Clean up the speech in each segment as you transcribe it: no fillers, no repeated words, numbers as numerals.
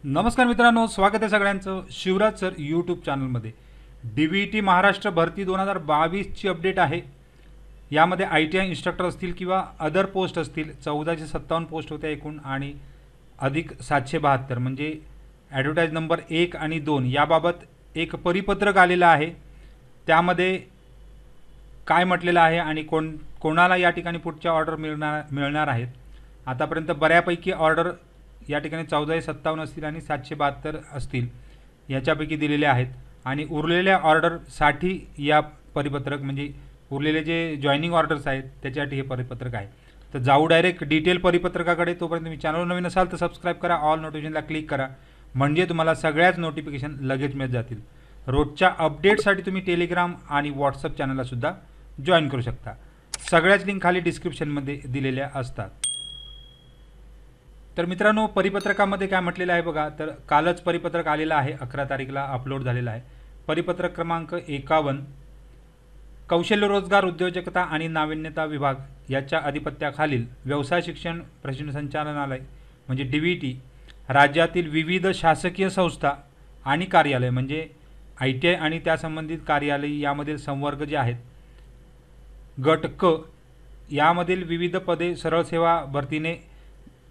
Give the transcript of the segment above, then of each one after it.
नमस्कार मित्रांनो, स्वागत आहे सगळ्यांचं शिवराज सर यूट्यूब चॅनलमध्ये। DVT महाराष्ट्र भरती 2022ची अपडेट आहे। यामध्ये ITI इन्स्ट्रक्टर असतील किंवा अदर पोस्ट असतील 1457 पोस्ट होत्या एकूण आणि अधिक 772 म्हणजे ॲडव्हर्टाइज नंबर 1 आणि 2 याबाबत एक परिपत्रक आलेलं आहे। त्यामध्ये काय म्हटलेलं आहे आणि कोणाला या ठिकाणी पुढच्या ऑर्डर मिळणार आहेत। आतापर्यंत बऱ्यापैकी ऑर्डर या ठिकाणी 1457 असतील आणि 772 असतील याच्यापैकी दिलेले आहेत आणि उरलेल्या ऑर्डरसाठी या परिपत्रक म्हणजे उरलेले जे जॉईनिंग ऑर्डर्स आहेत त्याच्यासाठी हे परिपत्रक आहे। तर जाऊ डायरेक्ट डिटेल परिपत्रकाकडे। तोपर्यंत तुम्ही चॅनलवर नवीन असाल तर सबस्क्राईब करा, ऑल नोटिफिकेशनला क्लिक करा म्हणजे तुम्हाला सगळ्याच नोटिफिकेशन लगेच मिळत जातील। रोजच्या अपडेटसाठी तुम्ही टेलिग्राम आणि व्हॉट्सअप चॅनलला सुद्धा जॉईन करू शकता। सगळ्याच लिंक खाली डिस्क्रिप्शनमध्ये दिलेल्या असतात। तर मित्रांनो, परिपत्रकामध्ये काय म्हटलेलं आहे बघा। तर कालच परिपत्रक आलेलं आहे, 11 तारीखला अपलोड झालेलं आहे। परिपत्रक क्रमांक 51 कौशल्य रोजगार उद्योजकता आणि नाविन्यता विभाग याच्या अधिपत्याखालील व्यवसाय शिक्षण प्रशिक्षण संचालनालय म्हणजे DVT राज्यातील विविध शासकीय संस्था आणि कार्यालय म्हणजे ITI आणि त्या संबंधित कार्यालय यामधील संवर्ग जे आहेत गट क यामधील विविध पदे सरळ सेवा भरतीने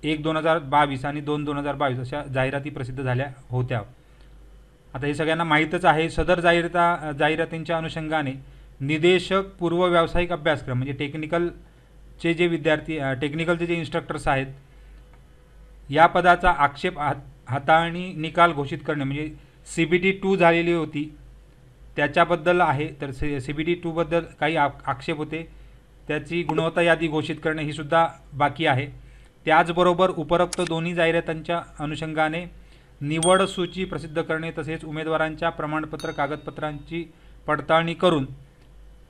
1/2022 आणि 2/2022 अशा जाहिराती प्रसिद्ध झाल्या होत्या। आता हे सगळ्यांना माहीतच आहे। सदर जाहिरातींच्या अनुषंगाने निदेशक पूर्व व्यावसायिक अभ्यासक्रम म्हणजे टेक्निकलचे जे विद्यार्थी टेक्निकलचे जे इन्स्ट्रक्टर्स आहेत या पदाचा आक्षेप हाताळणी निकाल घोषित करणे म्हणजे CBT 2 झालेली होती त्याच्याबद्दल आहे। तर CBT 2 बद्दल काही आक्षेप होते, त्याची गुणवत्ता यादी घोषित करणे ही सुद्धा बाकी आहे। त्याचबरोबर उपरोक्त दोन्ही जाहिरातींच्या अनुषंगाने निवड सूची प्रसिद्ध करणे तसेच उमेदवारांच्या प्रमाणपत्र कागदपत्रांची पडताळणी करून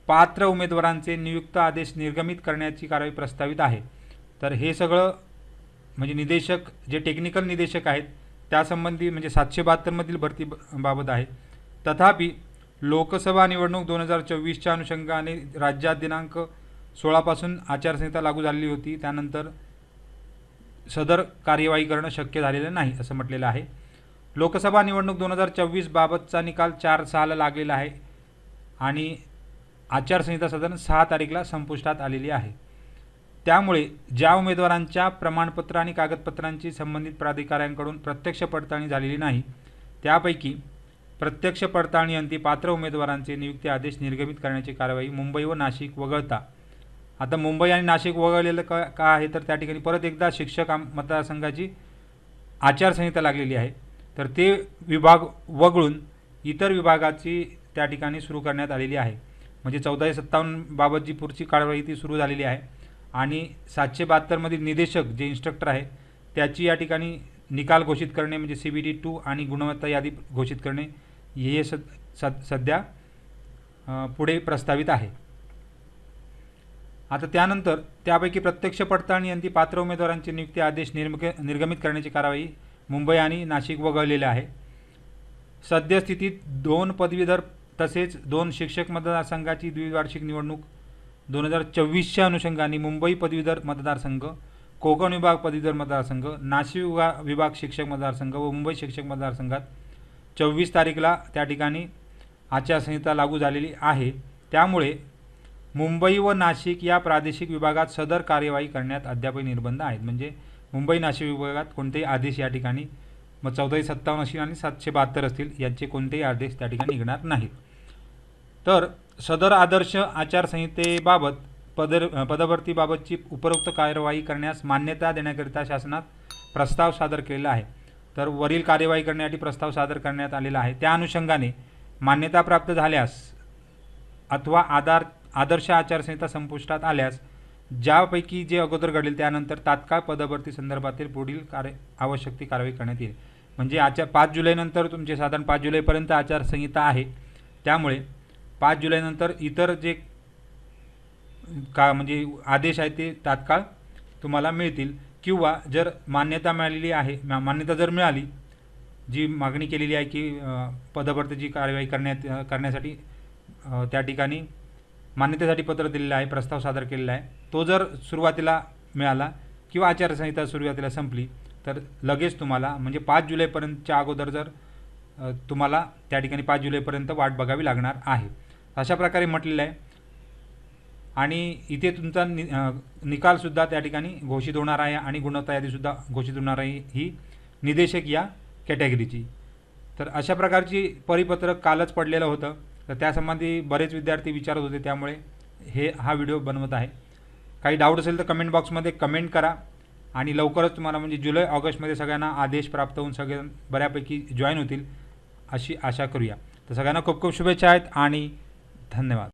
पात्र उमेदवारांचे नियुक्त आदेश निर्गमित करण्याची कार्यवाही प्रस्तावित आहे। तर हे सगळं म्हणजे निदेशक जे टेक्निकल निदेशक आहेत त्यासंबंधी म्हणजे 772 मधील भरतीबाबत आहे। तथापि लोकसभा निवडणूक 2024च्या अनुषंगाने राज्यात दिनांक 16 पासून आचारसंहिता लागू झालेली होती, त्यानंतर सदर कार्यवाही करणं शक्य झालेलं नाही असं म्हटलेलं आहे। लोकसभा निवडणूक 2024 बाबतचा निकाल 4/6 ला लागलेला आहे आणि आचारसंहिता साधारण 6 तारीखला संपुष्टात आलेली आहे। त्यामुळे ज्या उमेदवारांच्या प्रमाणपत्र आणि कागदपत्रांची संबंधित प्राधिकाऱ्यांकडून प्रत्यक्ष पडताळणी झालेली नाही त्यापैकी प्रत्यक्ष पडताळणीअंती पात्र उमेदवारांचे नियुक्ती आदेश निर्गमित करण्याची कार्यवाही मुंबई व नाशिक वगळता। आता मुंबई आणि नाशिक वगळलेलं का आहे तर त्या ठिकाणी परत एकदा शिक्षक मतदारसंघाची आचारसंहिता लागलेली आहे। तर ते विभाग वगळून इतर विभागाची त्या ठिकाणी सुरू करण्यात आलेली आहे म्हणजे 1457 बाबत जी पुढची कारवाई ती सुरू झालेली आहे आणि 772 मधील निदेशक जे इन्स्ट्रक्टर आहे त्याची या ठिकाणी निकाल घोषित करणे म्हणजे CBT 2 आणि गुणवत्ता यादी घोषित करणे हे सध्या पुढे प्रस्तावित आहे। आता त्यानंतर त्यापैकी प्रत्यक्ष पडताळणीअंती पात्र उमेदवारांचे नियुक्ती आदेश निर्गमित करण्याची कारवाई मुंबई आणि नाशिक वगळलेले आहे। सद्यस्थितीत 2 पदवीधर तसेच 2 शिक्षक मतदारसंघाची द्विवार्षिक निवडणूक 2024च्या अनुषंगाने मुंबई पदवीधर मतदारसंघ, कोकण विभाग पदवीधर मतदारसंघ, नाशिक विभाग शिक्षक मतदारसंघ व मुंबई शिक्षक मतदारसंघात 24 तारीखला त्या ठिकाणी आचारसंहिता लागू झालेली आहे। त्यामुळे मुंबई व नाशिक या प्रादेशिक विभागात सदर कार्यवाही करण्यात अद्यापही निर्बंध आहेत म्हणजे मुंबई नाशिक विभागात कोणतेही आदेश या ठिकाणी मग 1457 असतील आणि 772 असतील यांचे कोणतेही आदेश त्या ठिकाणी निघणार नाहीत। तर सदर आदर्श आचारसंहितेबाबत पदभरतीबाबतची उपरोक्त कार्यवाही करण्यास मान्यता देण्याकरिता शासनात प्रस्ताव सादर केलेला आहे। तर वरील कार्यवाही करण्यासाठी प्रस्ताव सादर करण्यात आलेला आहे। त्या अनुषंगाने मान्यता प्राप्त झाल्यास अथवा आदर्श आचारसंहिता संपुष्टात आल्यास ज्यापैकी जे अगोदर घडेल त्यानंतर तात्काळ पदभरती संदर्भातील पुढील आवश्यक ती कारवाई करण्यात येईल म्हणजे 5 जुलैनंतर तुमचे साधारण 5 जुलैपर्यंत आचारसंहिता आहे। त्यामुळे 5 जुलैनंतर इतर जे म्हणजे आदेश आहेत ते तात्काळ तुम्हाला मिळतील किंवा जर मान्यता मिळालेली आहे मान्यता जर मिळाली जी मागणी केलेली आहे की पदभरतीची कार्यवाही करण्यासाठी त्या ठिकाणी मान्यतेसाठी पत्र दिलेलं आहे, प्रस्ताव सादर केलेला आहे, तो जर सुरुवातीला मिळाला किंवा आचारसंहिता सुरुवातीला संपली तर लगेच तुम्हाला म्हणजे 5 जुलैपर्यंतच्या अगोदर जर तुम्हाला त्या ठिकाणी 5 जुलैपर्यंत वाट बघावी लागणार आहे, अशा प्रकारे म्हटलेलं आहे. आणि इथे तुमचा निकालसुद्धा त्या ठिकाणी घोषित होणार आहे आणि गुणवत्ता यादीसुद्धा घोषित होणार आहे ही निदेशक या कॅटेगरीची. तर अशा प्रकारची परिपत्रक कालच पडलेलं होतं, तर त्यासंबंधी बरेच विद्यार्थी विचारत होते, त्यामुळे हा व्हिडिओ बनवत आहे. काही डाऊट असेल तर कमेंट बॉक्समध्ये कमेंट करा आणि लवकरच तुम्हाला म्हणजे जुलै ऑगस्टमध्ये सगळ्यांना आदेश प्राप्त होऊन सगळे बऱ्यापैकी जॉईन होतील अशी आशा करूया. तर सगळ्यांना खूप खूप शुभेच्छा आहेत आणि धन्यवाद.